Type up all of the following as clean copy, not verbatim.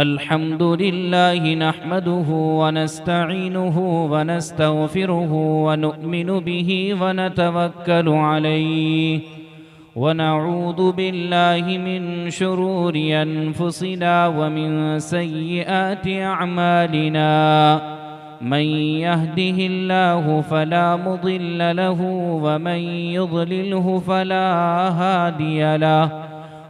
अल्हम्दुलिल्लाह नहमदुहु व नस्तईनुहु व नस्तगफिरुहु व नु'मिनु बिही व नतवक्कलु अलैहि व नऊज़ु बिल्लाहि मिन शुरूरि अनफुसिना व मिन सय्यिआति अअमालिना मन यहदिहिल्लाहु फला मुदिल्ल लहु व मन युद्लिलहु फला हादिय लहु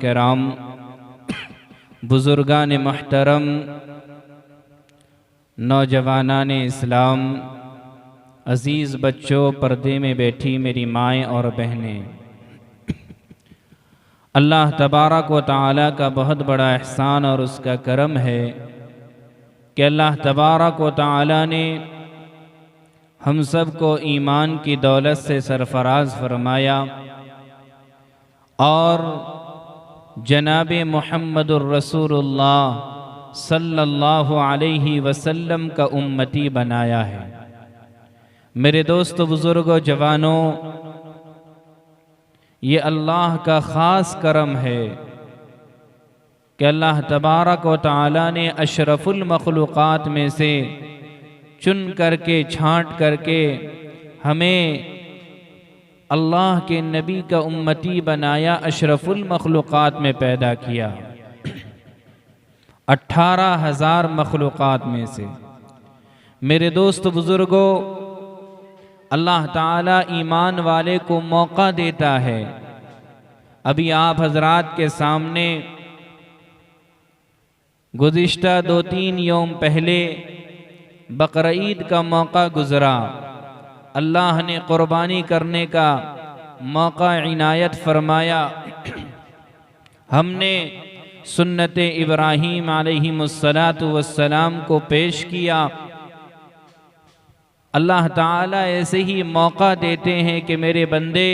किराम, बुजुर्गान महतरम, नौजवानान इस्लाम, अज़ीज़ बच्चों, पर्दे में बैठी मेरी माएँ और बहनें, अल्लाह तबारक व तआला का बहुत बड़ा एहसान और उसका करम है कि अल्लाह तबारक व तआला ने हम सब को ईमान की दौलत से सरफराज फरमाया और जनाब मुहम्मदुर रसूलुल्लाह सल्लल्लाहु अलैहि वसल्लम का उम्मती बनाया है। मेरे दोस्तों, बुजुर्गों, जवानों, ये अल्लाह का ख़ास करम है कि अल्लाह तबारक व तआला ने अशरफुल मखलूक़ात में से चुन करके, छांट करके हमें अल्लाह के नबी का उम्मती बनाया, अशरफुल मखलूक़ात में पैदा किया। 18,000 मखलूक़ात में से। मेरे दोस्त बुज़ुर्गों, अल्लाह ताला ईमान वाले को मौका देता है। अभी आप हजरात के सामने गुज़िश्ता 2-3 यौम पहले बकरीद का मौका गुज़रा। अल्लाह ने क़ुरबानी करने का मौका इनायत फरमाया। हमने सुन्नत इब्राहीम अलैहिमुस्सलातु वस्सलाम को पेश किया। अल्लाह ताला ऐसे ही मौका देते हैं कि मेरे बंदे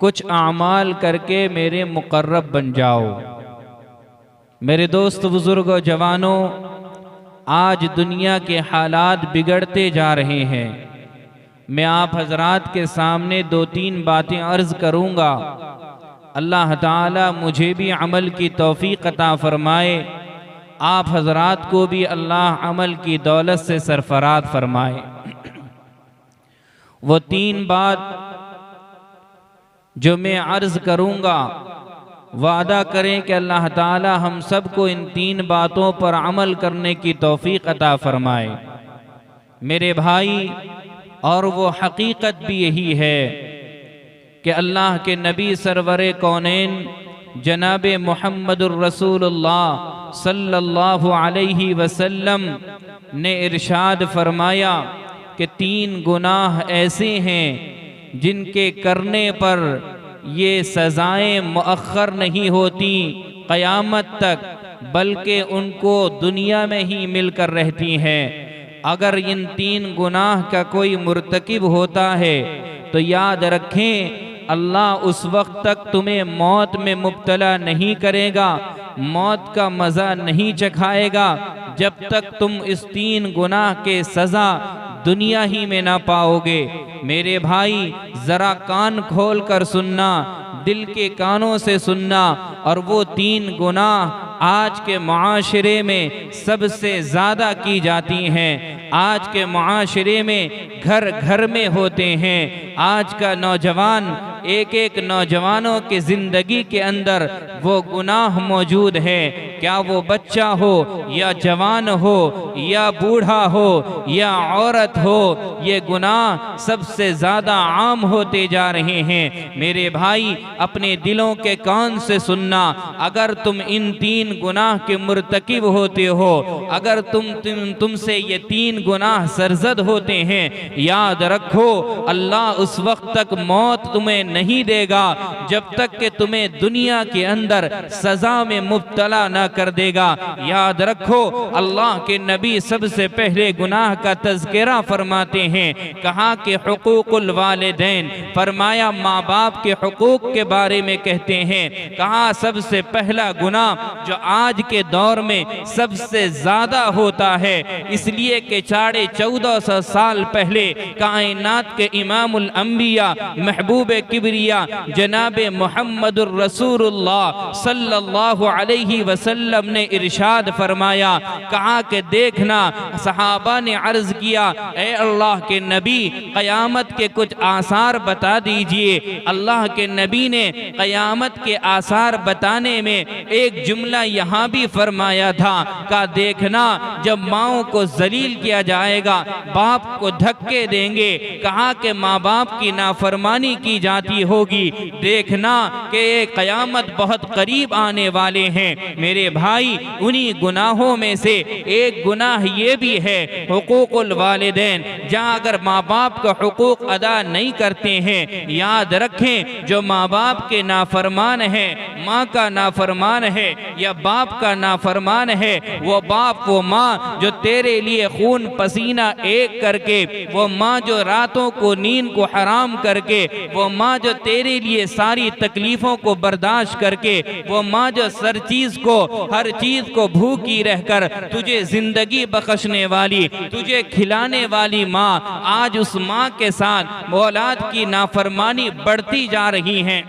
कुछ आमाल करके मेरे मुक़र्रब बन जाओ। मेरे दोस्त बुज़ुर्गों, जवानों, आज दुनिया के हालात बिगड़ते जा रहे हैं। मैं आप हजरात के सामने 2-3 बातें अर्ज़ करूँगा। अल्लाह ताला मुझे भी अमल की तौफ़ीक़ अता फ़रमाए, आप हजरात को भी अल्लाह अमल की दौलत से सरफराज फ़रमाए। वो 3 बात जो मैं अर्ज़ करूँगा, वादा करें कि अल्लाह ताला हम सब को इन 3 बातों पर अमल करने की तौफ़ीक़ अता फ़रमाए। मेरे भाई, और वो हकीकत भी यही है कि अल्लाह के नबी सरवरे कौनैन जनाब मुहम्मदुर रसूलुल्लाह सल्लल्लाहु अलैहि वसल्लम ने इरशाद फरमाया कि 3 गुनाह ऐसे हैं जिनके करने पर ये सज़ाएं मुअख्खर नहीं होती, क़यामत तक बल्कि उनको दुनिया में ही मिलकर रहती हैं। अगर इन 3 गुनाह का कोई मुर्तकिब होता है तो याद रखें, अल्लाह उस वक्त तक तुम्हें मौत में मुब्तला नहीं करेगा, मौत का मज़ा नहीं चखाएगा जब तक तुम इस 3 गुनाह के सज़ा दुनिया ही में ना पाओगे। मेरे भाई, ज़रा कान खोल कर सुनना, दिल के कानों से सुनना। और वो 3 गुनाह आज के मुआशरे में सबसे ज़्यादा की जाती हैं, आज के मुआशरे में घर घर में होते हैं। आज का नौजवान, एक एक नौजवानों की ज़िंदगी के अंदर वो गुनाह मौजूद है। क्या वो बच्चा हो या जवान हो या बूढ़ा हो या औरत हो, ये गुनाह सबसे ज़्यादा आम होते जा रहे हैं। मेरे भाई, अपने दिलों के कान से सुनना, अगर तुम इन 3 गुनाह के मुर्तकिब होते हो, अगर तुमसे ये 3 गुनाह सरजद होते हैं, याद रखो अल्लाह उस वक्त तक मौत तुम्हें नहीं देगा जब तक कि तुम्हें दुनिया के अंदर सजा में मुब्तला न कर देगा। याद रखो, अल्लाह के नबी सबसे पहले गुनाह का तज़किरा फरमाते हैं, कहा कि हुकूकुल वालिदैन, फरमाया माँ बाप के हुकूक के बारे में कहते हैं। कहा सबसे पहला गुनाह जो आज के दौर में सबसे ज्यादा होता है, इसलिए कि 1450 साल पहले कायनात के इमामुल अंबिया महबूब किबरिया जनाब मुहम्मदुर रसूलुल्लाह सल्लल्लाहु अलैहि वसल्लम ने इरशाद फरमाया, कहा कि देखना, सहाबा ने अर्ज किया, ए अल्लाह के नबी, क़यामत के कुछ आसार बता दीजिए। अल्लाह के नबी ने क़यामत के आसार बताने में एक जुमला यहाँ भी फरमाया था, का देखना जब माओं को जलील किया जाएगा, बाप को धक्के देंगे, कहा कि माँ बाप की नाफरमानी की जाती होगी, देखना कि ये क़यामत बहुत करीब आने वाले हैं। मेरे भाई, उन्हीं गुनाहों में से एक गुनाह ये भी है हुकूकुल वालिदैन, जहाँ अगर माँ बाप का हुकूक अदा नहीं करते हैं, याद रखें जो माँ बाप के नाफरमान है, माँ का नाफरमान है या बाप का नाफरमान है, वो बाप वो माँ जो तेरे लिए खून पसीना एक करके, वो माँ जो रातों को नींद को हराम करके, वो माँ जो तेरे लिए सारी तकलीफों को बर्दाश्त करके, वो माँ जो हर चीज को भूखी रहकर तुझे जिंदगी बख्शने वाली, तुझे खिलाने वाली माँ, आज उस माँ के साथ औलाद की नाफरमानी बढ़ती जा रही है।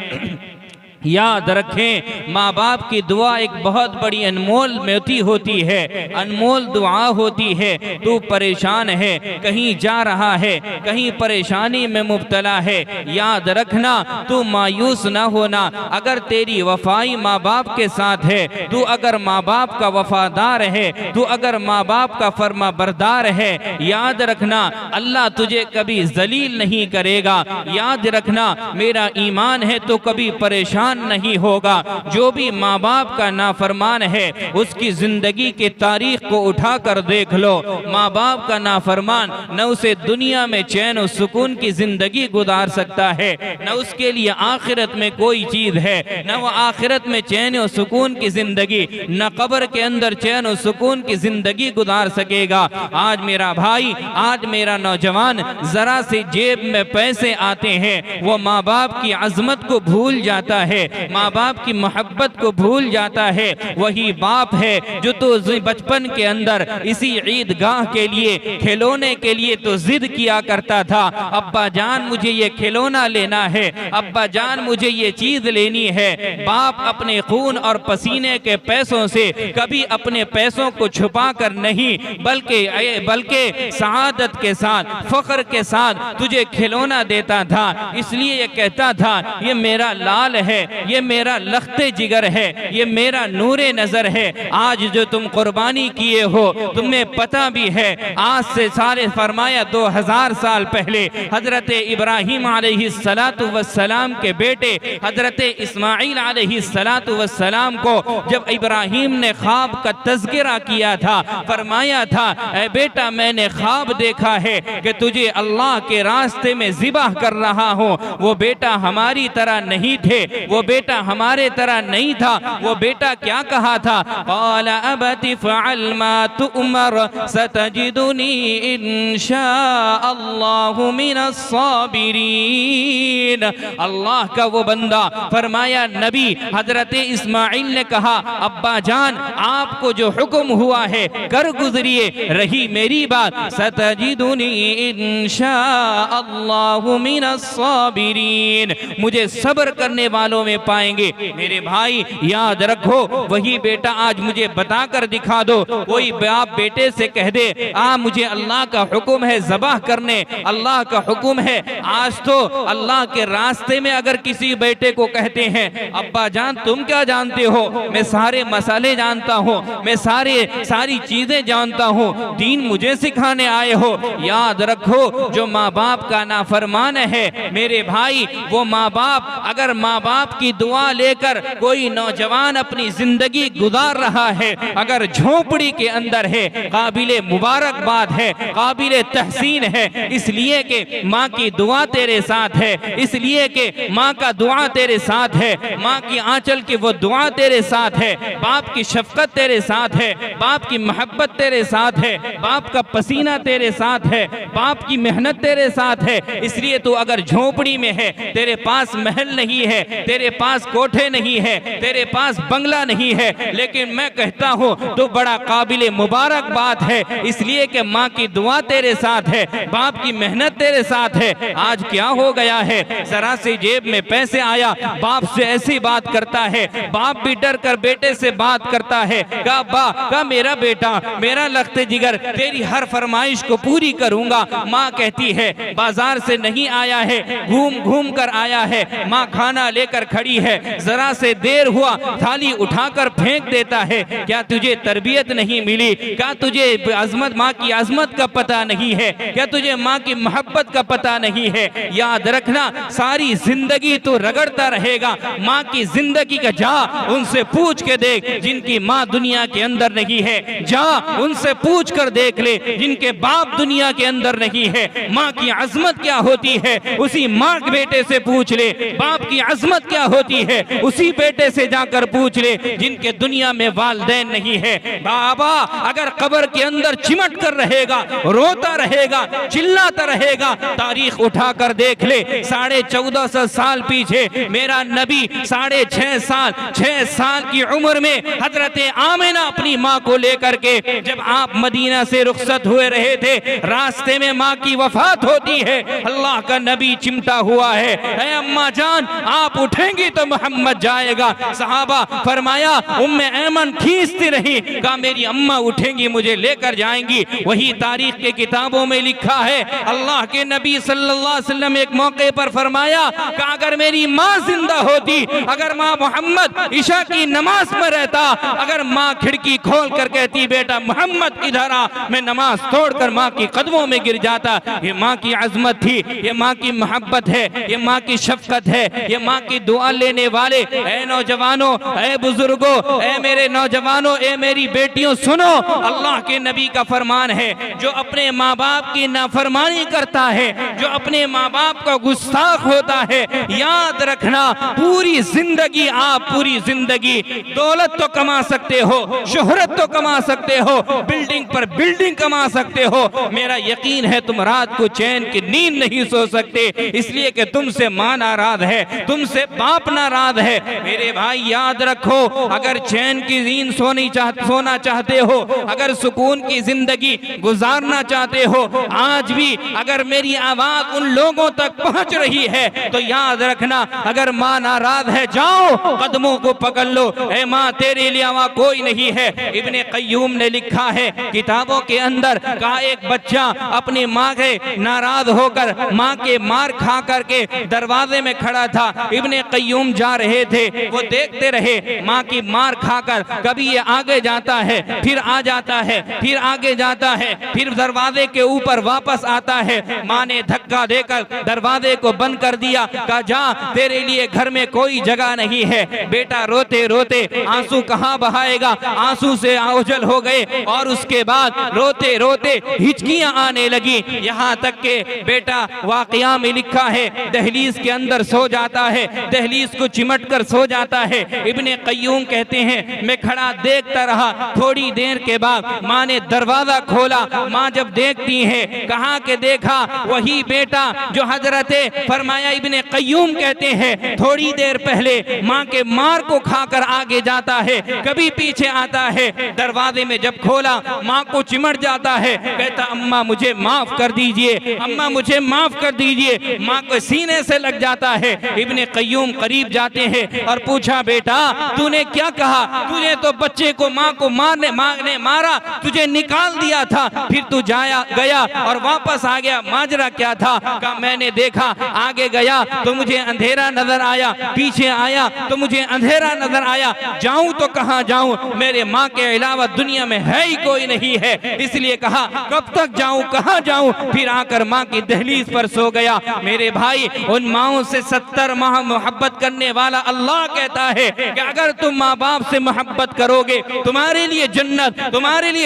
याद रखें, माँ बाप की दुआ एक बहुत बड़ी अनमोल मोती होती है, अनमोल दुआ होती है। तू परेशान है, कहीं जा रहा है, कहीं परेशानी में मुब्तला है, याद रखना तू मायूस ना होना। अगर तेरी वफाई माँ बाप के साथ है, तू अगर माँ बाप का वफादार है, तू अगर माँ बाप का फर्मा बरदार है, याद रखना अल्लाह तुझे कभी जलील नहीं करेगा। याद रखना मेरा ईमान है तो कभी परेशान नहीं होगा। जो भी माँ बाप का नाफरमान है, उसकी जिंदगी के तारीख को उठाकर देख लो, माँ बाप का नाफरमान न उसे दुनिया में चैन और सुकून की जिंदगी गुजार सकता है, न उसके लिए आखिरत में कोई चीज है, न वो आखिरत में चैन और सुकून की जिंदगी, न कब्र के अंदर चैन और सुकून की जिंदगी गुजार सकेगा। आज मेरा भाई, आज मेरा नौजवान, जरा से जेब में पैसे आते हैं, वो माँ बाप की अजमत को भूल जाता है, माँ बाप की मोहब्बत को भूल जाता है। वही बाप है जो तो बचपन के अंदर इसी ईदगाह के लिए, खिलौने के लिए तो जिद किया करता था, अब्बा जान मुझे ये खिलौना लेना है, अब्बा जान मुझे ये चीज लेनी है। बाप अपने खून और पसीने के पैसों से कभी अपने पैसों को छुपा कर नहीं, बल्कि सआदत के साथ, फख्र के साथ तुझे खिलौना देता था। इसलिए ये कहता था, ये मेरा लाल है, ये मेरा लख्ते जिगर है, ये मेरा नूरे नजर है। आज जो तुम कुर्बानी किए हो, तुम्हें पता भी है, आज से सारे फरमाया 2000 साल पहले हजरत इब्राहिम अलैहिस्सलातु वस्सलाम के बेटे हजरत इस्माइल अलैहिस्सलातु वस्सलाम को जब इब्राहिम ने ख्वाब का तज़किरा किया था, फरमाया था, ऐ बेटा मैंने ख्वाब देखा है कि तुझे अल्लाह के रास्ते में ज़िबाह कर रहा हूँ। वो बेटा हमारी तरह नहीं थे, वो वो बेटा हमारे तरह नहीं था। वो बेटा क्या कहा था? क़ाल अबति फ़अल मा तुअमर सतजिदुनी इंशाअल्लाहु मिनस्साबिरीन। अल्लाह का वो बंदा फरमाया, नबी हजरत इस्माइल ने कहा, अब्बा जान आपको जो हुक्म हुआ है कर गुजरिए, रही मेरी बात, सतजिदुनी इंशाअल्लाहु मिनस्साबिरीन, मुझे सब्र करने वालों में पाएंगे। मेरे भाई याद रखो, वही बेटा आज मुझे बता कर दिखा दो। कोई बाप बेटे से कह दे मुझे अल्लाह का हुक्म है ज़बाह करने, अल्लाह का हुक्म है। आज तो अल्लाह के रास्ते में अगर किसी बेटे को कहते हैं, अब्बा जान तुम क्या जानते हो, मैं सारे मसाले जानता हूँ, मैं सारी चीजें जानता हूँ, दीन मुझे सिखाने आए हो। याद रखो, जो माँ बाप का नाफरमान है मेरे भाई, वो माँ बाप, अगर माँ बाप की दुआ लेकर कोई नौजवान अपनी जिंदगी गुजार रहा है, अगर झोपड़ी के अंदर है, काबिले मुबारकबाद है, काबिले तहसीन है, इसलिए कि माँ की दुआ तेरे साथ है, इसलिए कि माँ का दुआ तेरे साथ है, माँ की आंचल की वो दुआ तेरे साथ है, बाप की शफकत तेरे साथ है, बाप की मोहब्बत तेरे साथ है, बाप का पसीना तेरे साथ है, बाप की मेहनत तेरे साथ है। इसलिए तू अगर झोपड़ी में है, तेरे पास महल नहीं है, तेरे पास कोठे नहीं है, तेरे पास बंगला नहीं है, लेकिन मैं कहता हूँ तो बड़ा काबिले मुबारकबाद है, इसलिए कि माँ की दुआ तेरे साथ है, बाप की मेहनत तेरे साथ है। आज क्या हो गया है, जरा से जेब में पैसे आया, बाप से ऐसी बात करता है, बाप भी डर कर बेटे से बात करता है, का मेरा बेटा, मेरा लख्त जिगर, तेरी हर फरमाइश को पूरी करूंगा। माँ कहती है बाजार से नहीं आया है, घूम घूम कर आया है, माँ खाना लेकर खड़ी है, जरा से देर हुआ थाली उठाकर फेंक देता है। क्या तुझे तरबियत नहीं मिली? क्या तुझे अजमत, माँ की अजमत का पता नहीं है? क्या तुझे माँ की मोहब्बत का पता नहीं है? याद रखना, सारी जिंदगी तो रगड़ता रहेगा, माँ की जिंदगी का जा उनसे पूछ के देख जिनकी माँ दुनिया के अंदर नहीं है, जा उनसे पूछ कर देख ले जिनके बाप दुनिया के अंदर नहीं है। माँ की अजमत क्या होती है उसी माँ के बेटे से पूछ ले, बाप की अजमत क्या होती है उसी बेटे से जाकर पूछ ले जिनके दुनिया में वालिदैन नहीं है। बाबा अगर कब्र के अंदर चिमट कर रहेगा, रोता रहेगा, चिल्लाता रहेगा, तारीख उठाकर देख ले, 1450 साल पीछे मेरा नबी 6.5 साल की उम्र में हजरत आमिना अपनी माँ को लेकर के जब आप मदीना से रुखसत हुए रहे थे, रास्ते में माँ की वफात होती है, अल्लाह का नबी चिमटा हुआ है, ऐ अम्मा जान आप उठेंगी तो मोहम्मद जाएगा। सहाबा फरमाया, उम्मे ऐमन खींचती रही, कहा मेरी अम्मा उठेंगी मुझे लेकर जाएंगी। वही तारीख के किताबों में लिखा है, अल्लाह के नबी सल्लल्लाहु अलैहि वसल्लम एक मौके पर फरमाया कि अगर मेरी माँ जिंदा होती, अगर माँ मोहम्मद ईशा की नमाज में रहता, अगर माँ खिड़की खोल कर कहती बेटा मोहम्मद इधर आ, मैं नमाज तोड़कर माँ की कदमों में गिर जाता। ये माँ की अजमत थी, ये माँ की मोहब्बत है, ये माँ की शफकत है, ये माँ की दुआ लेने वाले। ऐ नौजवानों, ऐ बुजुर्गों, ऐ मेरे नौजवानों, ऐ मेरी बेटियों, सुनो, अल्लाह के नबी का फरमान है, जो अपने माँ बाप की नाफरमानी करता है, जो अपने माँ बाप का गुस्ताख होता है, याद रखना पूरी जिंदगी, आप पूरी जिंदगी दौलत तो कमा सकते हो, शोहरत तो कमा सकते हो, बिल्डिंग पर बिल्डिंग कमा सकते हो, मेरा यकीन है तुम रात को चैन की नींद नहीं सो सकते, इसलिए कि तुमसे माँ नाराज है, तुमसे बाप नाराज है। मेरे भाई याद रखो, अगर चैन की नींद सोना चाहते हो, अगर सुकून की जिंदगी गुजारना चाहते हो, आज भी अगर मेरी आवाज उन लोगों तक पहुंच रही है तो याद रखना, अगर माँ नाराज है जाओ कदमों को पकड़ लो, ऐ माँ तेरे अलावा कोई नहीं है। इब्ने कय्यूम ने लिखा है किताबों के अंदर, कहा एक बच्चा अपनी माँ के नाराज होकर माँ के मार खा करके दरवाजे में खड़ा था। इब्ने कय्यूम जा रहे थे, वो देखते रहे माँ की मार खाकर, कभी ये आगे जाता है, फिर आ जाता है, फिर आगे जाता है, फिर दरवाजे के ऊपर वापस आता है। माँ ने धक्का देकर दरवाजे को बंद कर दिया, कहा जा तेरे लिए घर में कोई जगह नहीं है। बेटा रोते रोते आंसू कहाँ बहाएगा, आंसू से ओझल हो गए और उसके बाद रोते रोते हिचकियां आने लगी, यहाँ तक के बेटा वाकया में लिखा है दहलीज के अंदर सो जाता है। दहलीज को चिमट कर सो जाता है। इब्ने क़य्यूम कहते हैं मैं खड़ा देखता रहा, थोड़ी देर के बाद माँ ने दरवाजा खोला। माँ जब देखती है, कहाँ के देखा, वही बेटा जो हजरते फरमाया इब्ने क़य्यूम कहते हैं थोड़ी देर पहले माँ के मार को खाकर आगे जाता है, कभी पीछे आता है। दरवाजे में जब खोला, माँ को चिमट जाता है, कहता अम्मा मुझे माफ कर दीजिए, अम्मा मुझे माफ कर दीजिए। माँ को सीने से लग जाता है। इब्ने क़य्यूम करीब जाते हैं और पूछा बेटा तूने क्या कहा? तूने तो बच्चे को माँ ने मारा, तुझे निकाल दिया था, फिर तू गया और वापस आ गया, माजरा क्या था? कहा मैंने देखा, आगे गया तो मुझे अंधेरा नजर आया, पीछे आया तो मुझे अंधेरा नजर आया, जाऊं तो कहां जाऊं, मेरे माँ के अलावा दुनिया में है ही कोई नहीं है, इसलिए कहा कब तक जाऊं, कहां जाऊं। फिर आकर माँ की दहलीज पर सो गया। मेरे भाई उन माओं से 70 माह मोहब्बत करने वाला अल्लाह कहता है कि अगर तुम माँ बाप से मोहब्बत करोगे तुम्हारे लिए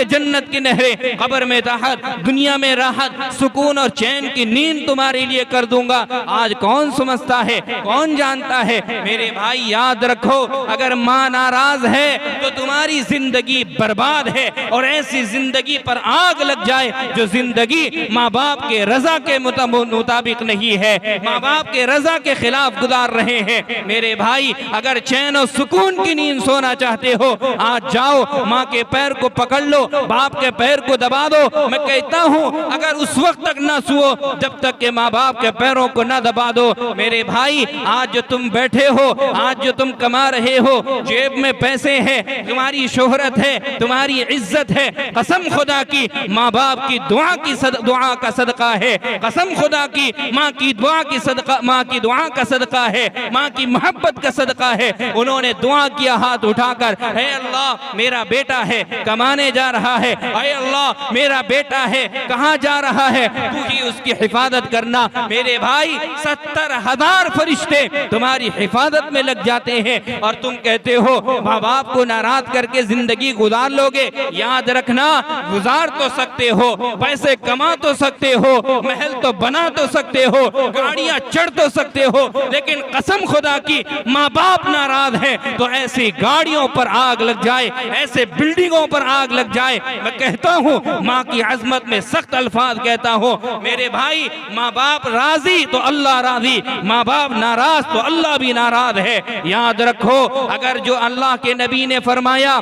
जन्नत की नहरें, कब्र में राहत, दुनिया में राहत, सुकून और चैन की नींद तुम्हारे लिए कर दूंगा। आज कौन समझता है, कौन जानता है? मेरे भाई याद रखो, अगर माँ नाराज है तो तुम्हारी जिंदगी बर्बाद है, और ऐसी जिंदगी पर आग लग जाए जो जिंदगी माँ बाप के रजा के मुताबिक नहीं है, माँ बाप के रजा के खिलाफ गुजार रहे हैं। मेरे भाई अगर चैन और सुकून की नींद सोना चाहते हो, आज जाओ माँ के पैर को पकड़ लो, बाप के पैर को दबा दो। मैं कहता हूँ अगर उस वक्त तक ना सुओ जब तक के माँ बाप के पैरों को ना दबा दो। मेरे भाई आज जो तुम बैठे हो, आज जो तुम कमा रहे हो, जेब में पैसे हैं, तुम्हारी शोहरत है, तुम्हारी इज्जत है, कसम खुदा की माँ बाप की दुआ का सदका है, कसम खुदा की माँ की दुआ की सदका, माँ की दुआ का सदका है, माँ की मोहब्बत का सदका है। उन्होंने दुआ किया हाथ उठाकर, हे अल्लाह मेरा बेटा है कमाने जा रहा है, हे अल्लाह मेरा बेटा है कहाँ जा रहा है, तू ही उसकी हिफाजत करना। मेरे भाई 70,000 फरिश्ते तुम्हारी हिफाजत में लग जाते हैं और तुम कहते हो माँ बाप को नाराज करके जिंदगी गुजार लोगे। याद रखना, गुजार तो सकते हो, पैसे कमा तो सकते हो, महल तो बना तो सकते हो, गाड़ियां चढ़ तो सकते हो, लेकिन कसम खुदा की माँ बाप नाराज है तो ऐसी गाड़ियों पर आग लग जाए, ऐसे बिल्डिंगों पर आग लग जाए। मैं कहता हूँ माँ की अजमत में सख्त अल्फाज कहता हूँ, मेरे भाई माँ बाप राजी तो अल्लाह राजी, माँ बाप नाराज तो अल्लाह भी नाराज है। याद रखो, अगर जो अल्लाह के नबी ने फरमाया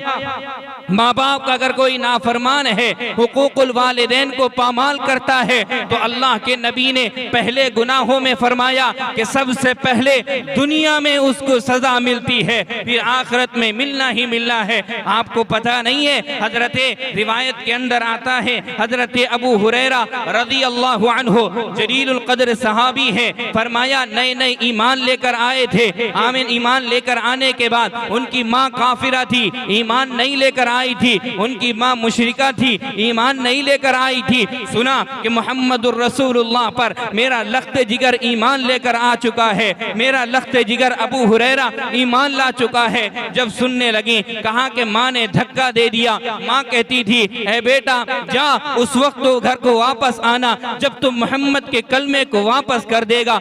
माँ बाप का अगर कोई नाफरमान है, हुकूकुल वालिदैन को पामाल करता है, तो अल्लाह के नबी ने पहले गुनाहों में फरमाया कि सबसे पहले दुनिया में उसको सजा मिलती है, फिर आखिरत में मिलना ही मिलना है। आपको पता नहीं है, हजरते रिवायत के अंदर आता है, हजरते अबू हुरैरा रज़ी अल्लाहु अन्हु जलीलुल क़द्र सहाबी है, फरमाया नए नए ईमान लेकर आए थे। आमीन। ईमान लेकर आने के बाद उनकी माँ काफिरा थी, ईमान नहीं लेकर आई थी, उनकी माँ मुशरिका थी, ईमान नहीं लेकर आई थी। सुना कि मुहम्मदुर रसूलुल्लाह पर मेरा लख्ते जिगर ईमान लेकर आ चुका है, मेरा लख्ते जिगर अबू हुरैरा ईमान ला चुका है। जब सुनने लगी, कहा कि माँ ने धक्का दे दिया। माँ कहती थी, ए बेटा जा, उस वक्त तो घर को वापस आना जब तुम मोहम्मद के कलमे को वापस कर देगा।